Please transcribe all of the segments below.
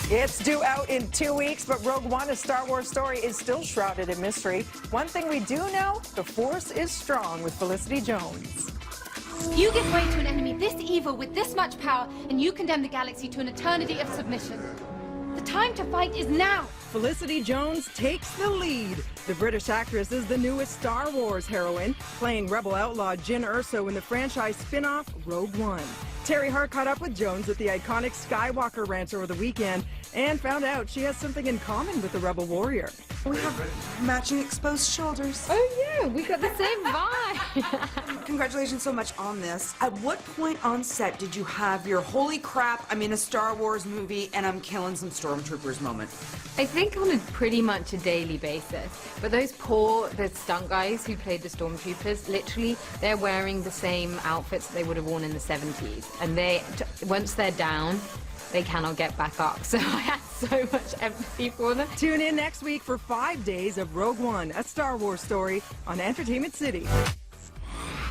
It's due out in 2 weeks, but Rogue One, a Star Wars story, is still shrouded in mystery. One thing we do know, the Force is strong with Felicity Jones. You give way to an enemy this evil with this much power, and you condemn the galaxy to an eternity of submission. The time to fight is now. Felicity Jones takes the lead. The British actress is the newest Star Wars heroine, playing rebel outlaw Jyn Erso in the franchise spin-off Rogue One. Teri Hart caught up with Jones at the iconic Skywalker Ranch over the weekend and found out she has something in common with the rebel warrior. We have matching exposed shoulders. Oh yeah, we got the same vibe. Congratulations so much on this. At what point on set did you have your holy crap, I'm in a Star Wars movie and I'm killing some stormtroopers moment? I think on a pretty much a daily basis. But the stunt guys who played the stormtroopers, literally, they're wearing the same outfits that they would have worn in the 70s. And once they're down, they cannot get back up. So I had so much empathy for them. Tune in next week for 5 days of Rogue One, a Star Wars story on Entertainment City.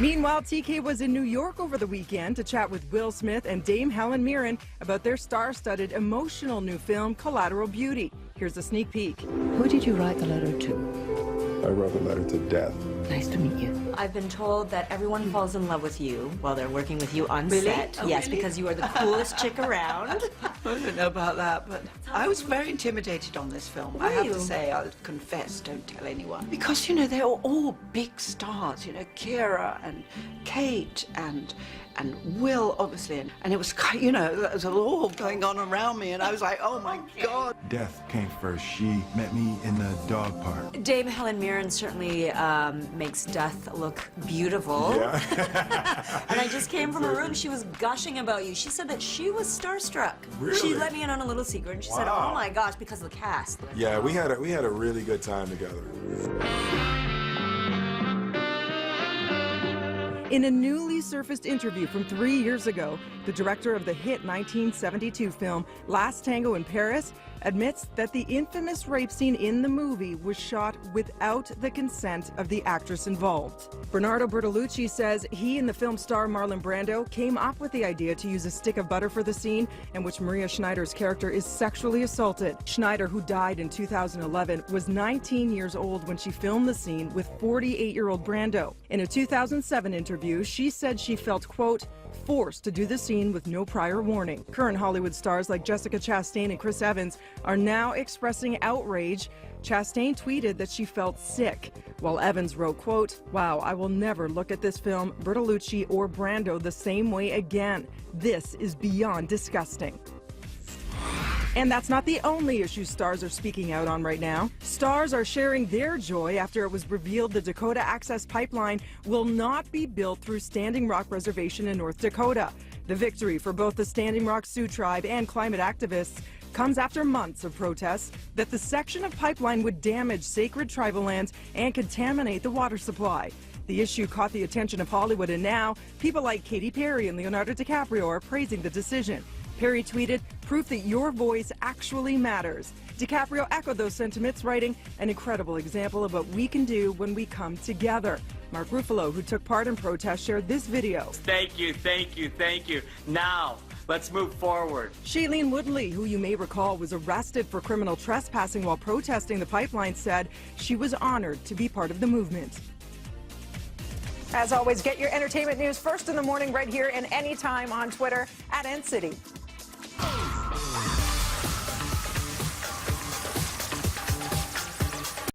Meanwhile, TK was in New York over the weekend to chat with Will Smith and Dame Helen Mirren about their star-studded, emotional new film, Collateral Beauty. Here's a sneak peek. Who did you write the letter to? I wrote the letter to Death. Nice to meet you. I've been told that everyone falls in love with you while they're working with you on Really? set. Oh, yes, really? because you are the coolest chick around. I don't know about that, but I was very intimidated on this film. I have to say, I'll confess, don't tell anyone. Because, you know, they're all big stars, you know, Kira and Kate and Will, obviously. And it was, you know, there was all going on around me, and I was like, oh my God. Death came first. She met me in the dog park. Dame Helen Mirren certainly makes Death look beautiful. Yeah. And I just came from a room, she was gushing about you. She said that she was starstruck. Really? She let me in on a little secret, and she said, Wow. oh my gosh, because of the cast. Yeah, we had a really good time together. In a newly surfaced interview from 3 years ago, the director of the hit 1972 film Last Tango in Paris admits that the infamous rape scene in the movie was shot without the consent of the actress involved. Bernardo Bertolucci says he and the film star Marlon Brando came up with the idea to use a stick of butter for the scene in which Maria Schneider's character is sexually assaulted. Schneider, who died in 2011, was 19 years old when she filmed the scene with 48-year-old Brando. In a 2007 interview, she said she felt, quote, forced to do the scene with no prior warning. Current Hollywood stars like Jessica Chastain and Chris Evans are now expressing outrage. Chastain tweeted that she felt sick, while Evans wrote, quote, wow, I will never look at this film, Bertolucci or Brando the same way again. This is beyond disgusting. And that's not the only issue stars are speaking out on right now. Stars are sharing their joy after it was revealed the Dakota Access Pipeline will not be built through Standing Rock Reservation in North Dakota. The victory for both the Standing Rock Sioux Tribe and climate activists comes after months of protests that the section of pipeline would damage sacred tribal lands and contaminate the water supply. The issue caught the attention of Hollywood, and now people like Katy Perry and Leonardo DiCaprio are praising the decision. Perry tweeted, proof that your voice actually matters. DiCaprio echoed those sentiments, writing, an incredible example of what we can do when we come together. Mark Ruffalo, who took part in protests, shared this video. Thank you, thank you, thank you. Now, let's move forward. Shailene Woodley, who you may recall was arrested for criminal trespassing while protesting the pipeline, said she was honored to be part of the movement. As always, get your entertainment news first in the morning right here and anytime on Twitter @NCity.